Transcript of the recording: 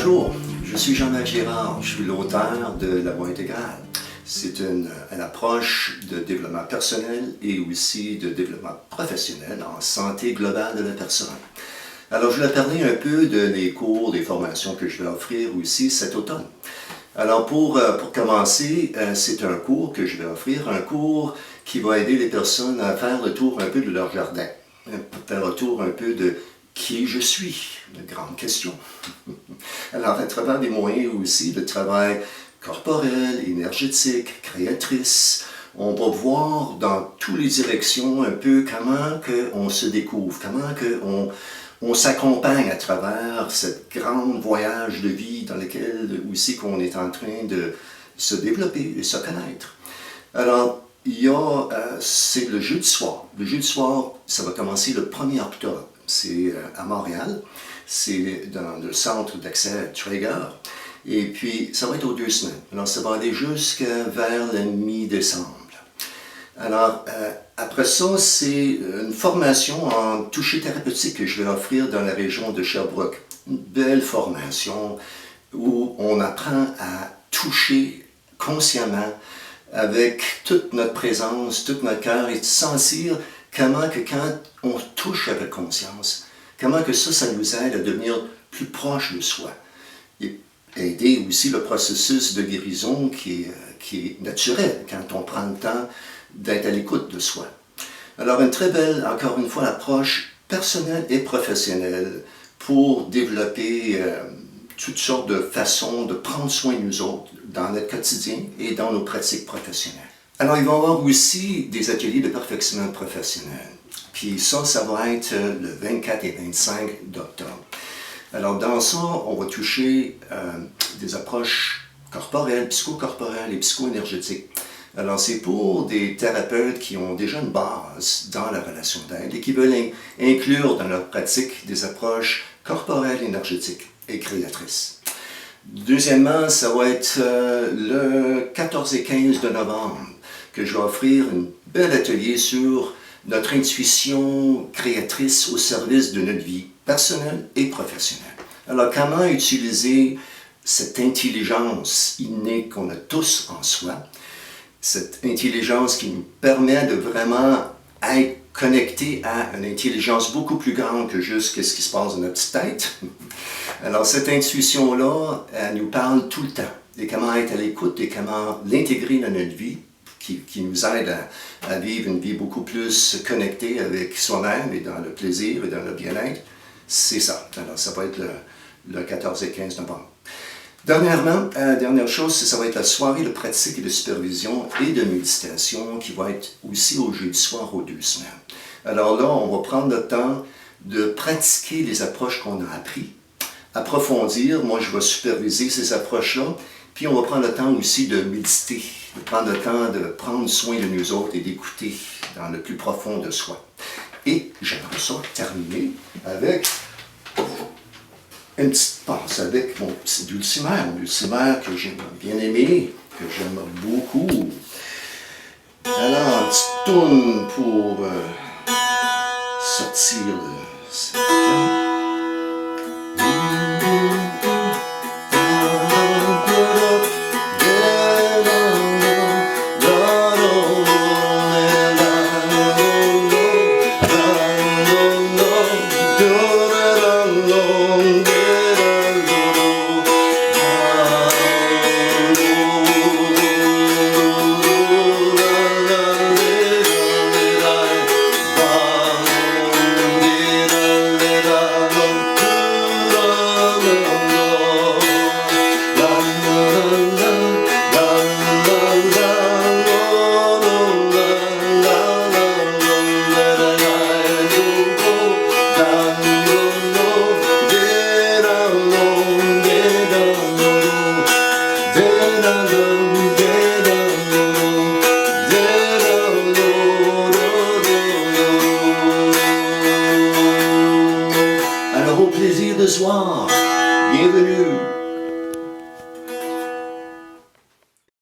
Bonjour, je suis Jean-Marc Girard, je suis l'auteur de La Voie intégrale. C'est une approche de développement personnel et aussi de développement professionnel en santé globale de la personne. Alors, je vais parler un peu des cours, des formations que je vais offrir aussi cet automne. Alors, pour commencer, c'est un cours que je vais offrir, un cours qui va aider les personnes à faire le tour un peu de leur jardin, faire le tour un peu de qui je suis, une grande question. Alors, à travers des moyens aussi de travail corporel, énergétique, créatrice, on va voir dans toutes les directions un peu comment on se découvre, comment on s'accompagne à travers cette grande voyage de vie dans lequel aussi qu'on est en train de se développer et se connaître. Alors, c'est le jeudi soir. Le jeudi soir, ça va commencer le 1er octobre. C'est à Montréal. C'est dans le centre d'accès Traeger. Et puis, ça va être aux 2 semaines. Alors, ça va aller jusqu'à vers la mi-décembre. Alors, après ça, c'est une formation en toucher thérapeutique que je vais offrir dans la région de Sherbrooke. Une belle formation où on apprend à toucher consciemment avec toute notre présence, tout notre cœur et de sentir comment que quand on touche avec conscience, comment que ça nous aide à devenir plus proche de soi. Et aider aussi le processus de guérison qui est naturel quand on prend le temps d'être à l'écoute de soi. Alors, une très belle, encore une fois, approche personnelle et professionnelle pour développer toutes sortes de façons de prendre soin de nous autres dans notre quotidien et dans nos pratiques professionnelles. Alors, il va y avoir aussi des ateliers de perfectionnement professionnel. Puis ça va être le 24 et 25 d'octobre. Alors, dans ça, on va toucher des approches corporelles, psychocorporelles et psycho-énergétiques. Alors, c'est pour des thérapeutes qui ont déjà une base dans la relation d'aide et qui veulent inclure dans leur pratique des approches corporelles, énergétiques et créatrices. Deuxièmement, ça va être le 14 et 15 de novembre que je vais offrir un bel atelier sur notre intuition créatrice au service de notre vie personnelle et professionnelle. Alors, comment utiliser cette intelligence innée qu'on a tous en soi, cette intelligence qui nous permet de vraiment être connectés à une intelligence beaucoup plus grande que juste ce qui se passe dans notre petite tête. Alors, cette intuition-là, elle nous parle tout le temps et comment être à l'écoute et comment l'intégrer dans notre vie qui nous aide à vivre une vie beaucoup plus connectée avec soi-même et dans le plaisir et dans le bien-être. C'est ça. Alors, ça va être le 14 et 15 novembre. Dernière chose, ça va être la soirée de pratique et de supervision et de méditation qui va être aussi au jeudi soir aux 2 semaines. Alors là, on va prendre le temps de pratiquer les approches qu'on a apprises, approfondir. Moi, je vais superviser ces approches-là. Puis on va prendre le temps aussi de méditer, de prendre le temps de prendre soin de nous autres et d'écouter dans le plus profond de soi. Et j'aimerais ça terminer avec une petite passe avec mon petit dulcimer, que j'aime bien aimé, que j'aime beaucoup. Alors, une petite tourne pour sortir le...